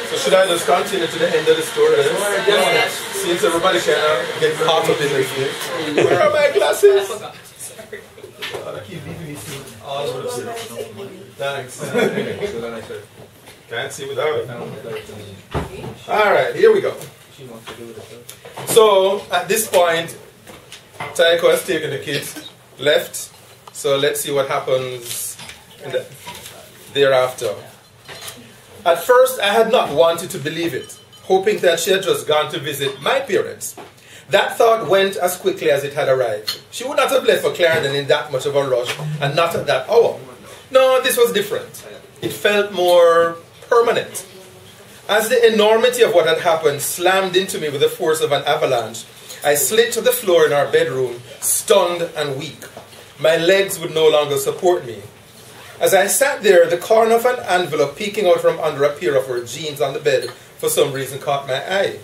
So should I just continue to the end of the story? Since everybody kind of get caught up in the thing. Where are my glasses? I keep leaving these things all over the place. Thanks. Can't see without it. Alright, here we go. So at this point, Taiko has taken the kids, left. So let's see what happens thereafter. At first, I had not wanted to believe it, hoping that she had just gone to visit my parents. That thought went as quickly as it had arrived. She would not have left for Clarendon in that much of a rush, and not at that hour. No, this was different. It felt more permanent. As the enormity of what had happened slammed into me with the force of an avalanche, I slid to the floor in our bedroom, stunned and weak. My legs would no longer support me. As I sat there, the corner of an envelope peeking out from under a pair of her jeans on the bed for some reason caught my eye.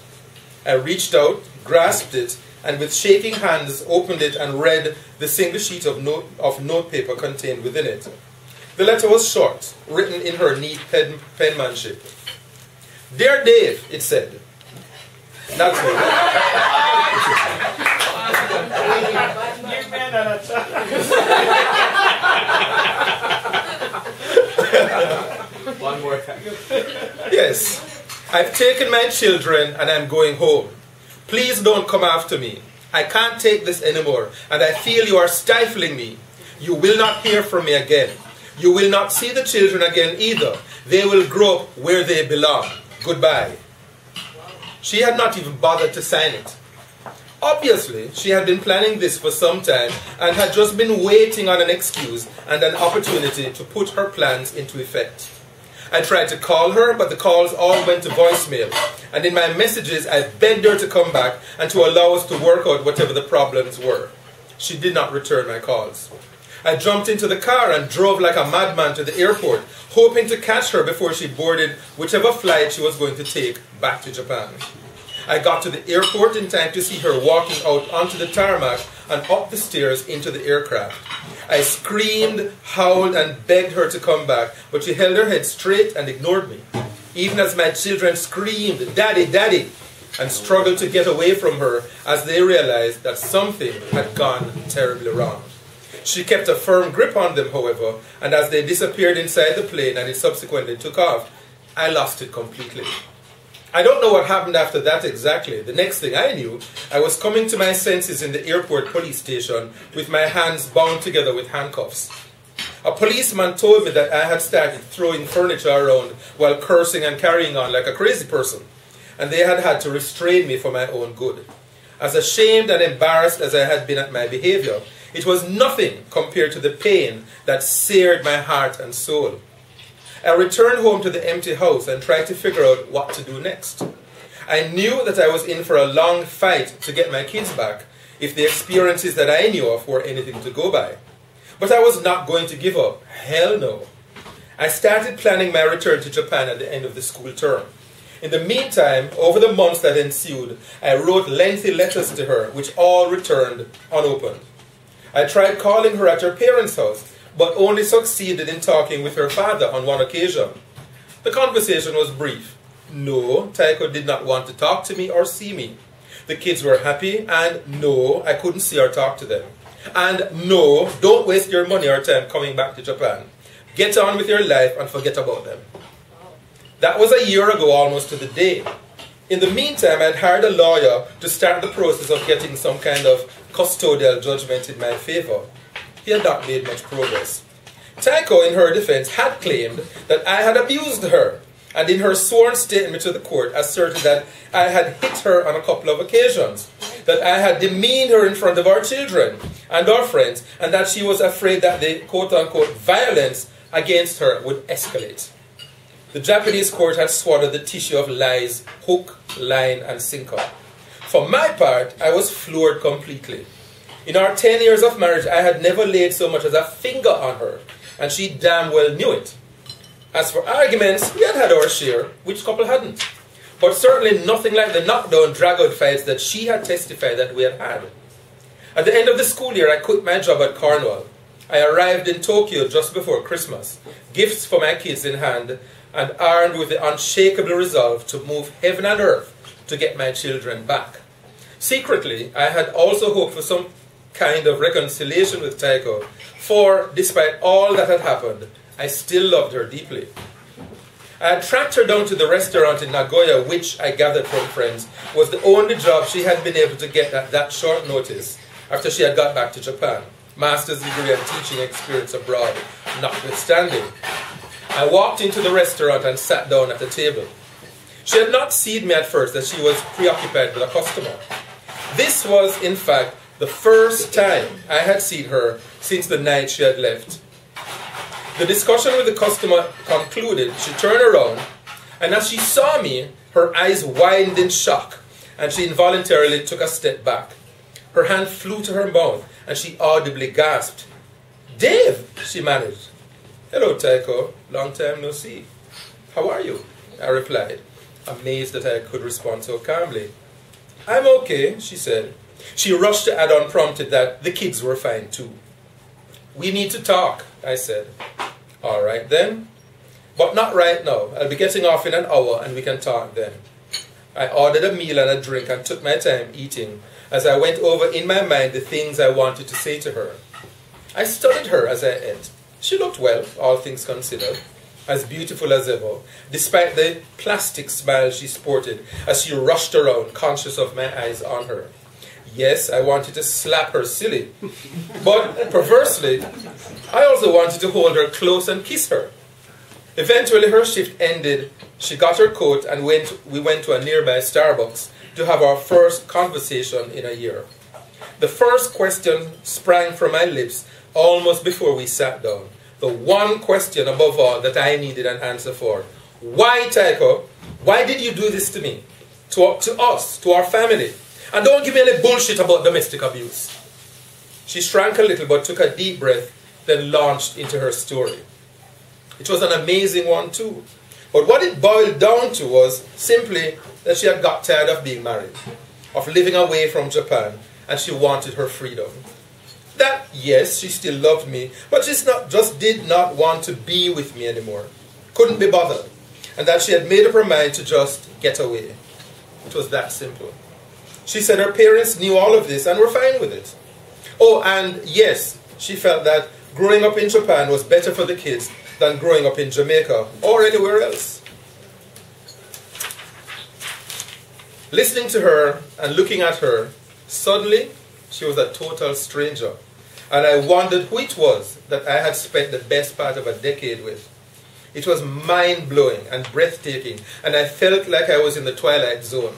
I reached out, grasped it, and with shaking hands opened it and read the single sheet of notepaper contained within it. The letter was short, written in her neat penmanship. Dear Dave, it said. That's it. One more time. Yes. I've taken my children and I'm going home. Please don't come after me. I can't take this anymore, and I feel you are stifling me. You will not hear from me again. You will not see the children again either. They will grow up where they belong. Goodbye. She had not even bothered to sign it. Obviously, she had been planning this for some time and had just been waiting on an excuse and an opportunity to put her plans into effect. I tried to call her, but the calls all went to voicemail. And in my messages, I begged her to come back and to allow us to work out whatever the problems were. She did not return my calls. I jumped into the car and drove like a madman to the airport, hoping to catch her before she boarded whichever flight she was going to take back to Japan. I got to the airport in time to see her walking out onto the tarmac and up the stairs into the aircraft. I screamed, howled, and begged her to come back, but she held her head straight and ignored me. Even as my children screamed, "Daddy, Daddy," and struggled to get away from her as they realized that something had gone terribly wrong. She kept a firm grip on them, however, and as they disappeared inside the plane and it subsequently took off, I lost it completely. I don't know what happened after that exactly. The next thing I knew, I was coming to my senses in the airport police station with my hands bound together with handcuffs. A policeman told me that I had started throwing furniture around while cursing and carrying on like a crazy person, and they had had to restrain me for my own good. As ashamed and embarrassed as I had been at my behavior, it was nothing compared to the pain that seared my heart and soul. I returned home to the empty house and tried to figure out what to do next. I knew that I was in for a long fight to get my kids back if the experiences that I knew of were anything to go by. But I was not going to give up. Hell no. I started planning my return to Japan at the end of the school term. In the meantime, over the months that ensued, I wrote lengthy letters to her, which all returned unopened. I tried calling her at her parents' house, but only succeeded in talking with her father on one occasion. The conversation was brief. No, Taiko did not want to talk to me or see me. The kids were happy, and no, I couldn't see or talk to them. And no, don't waste your money or time coming back to Japan. Get on with your life and forget about them. That was a year ago almost to the day. In the meantime, I had hired a lawyer to start the process of getting some kind of custodial judgment in my favor. He had not made much progress. Taiko, in her defense, had claimed that I had abused her, and in her sworn statement to the court asserted that I had hit her on a couple of occasions, that I had demeaned her in front of our children and our friends, and that she was afraid that the quote-unquote violence against her would escalate. The Japanese court had swallowed the tissue of lies, hook, line, and sinker. For my part, I was floored completely. In our 10 years of marriage, I had never laid so much as a finger on her, and she damn well knew it. As for arguments, we had had our share, which couple hadn't. But certainly nothing like the knockdown, drag-out fights that she had testified that we had had. At the end of the school year, I quit my job at Cornwall. I arrived in Tokyo just before Christmas, gifts for my kids in hand, and armed with the unshakable resolve to move heaven and earth to get my children back. Secretly, I had also hoped for some kind of reconciliation with Taiko, for despite all that had happened, I still loved her deeply. I had tracked her down to the restaurant in Nagoya, which, I gathered from friends, was the only job she had been able to get at that short notice after she had got back to Japan, master's degree and teaching experience abroad notwithstanding. I walked into the restaurant and sat down at the table. She had not seen me at first, as she was preoccupied with a customer. This was, in fact, the first time I had seen her since the night she had left. The discussion with the customer concluded, she turned around, and as she saw me, her eyes widened in shock, and she involuntarily took a step back. Her hand flew to her mouth, and she audibly gasped. "Dave," she managed. "Hello, Taiko. Long time no see. How are you?" I replied, amazed that I could respond so calmly. "I'm okay," she said. She rushed to add unprompted that the kids were fine too. "We need to talk," I said. "All right then. But not right now. I'll be getting off in an hour and we can talk then." I ordered a meal and a drink and took my time eating as I went over in my mind the things I wanted to say to her. I studied her as I ate. She looked well, all things considered, as beautiful as ever, despite the plastic smile she sported as she rushed around, conscious of my eyes on her. Yes, I wanted to slap her silly, but perversely, I also wanted to hold her close and kiss her. Eventually, her shift ended. She got her coat and we went to a nearby Starbucks to have our first conversation in a year. The first question sprang from my lips almost before we sat down. The one question above all that I needed an answer for. "Why, Taiko? Why did you do this to me? To us, to our family? And don't give me any bullshit about domestic abuse." She shrank a little but took a deep breath, then launched into her story. It was an amazing one too. But what it boiled down to was simply that she had got tired of being married, of living away from Japan, and she wanted her freedom. That, yes, she still loved me, but she just did not want to be with me anymore. Couldn't be bothered. And that she had made up her mind to just get away. It was that simple. She said her parents knew all of this and were fine with it. Oh, and yes, she felt that growing up in Japan was better for the kids than growing up in Jamaica or anywhere else. Listening to her and looking at her, suddenly she was a total stranger. And I wondered who it was that I had spent the best part of a decade with. It was mind-blowing and breathtaking, and I felt like I was in the Twilight Zone.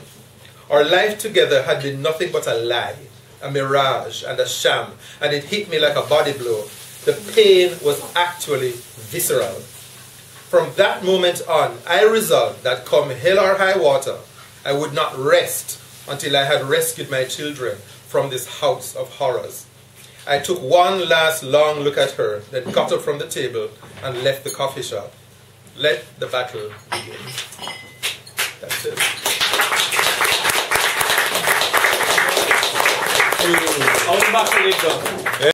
Our life together had been nothing but a lie, a mirage, and a sham, and it hit me like a body blow. The pain was actually visceral. From that moment on, I resolved that come hell or high water, I would not rest until I had rescued my children from this house of horrors. I took one last long look at her, then got up from the table and left the coffee shop. Let the battle begin. That's it. How the battle is done.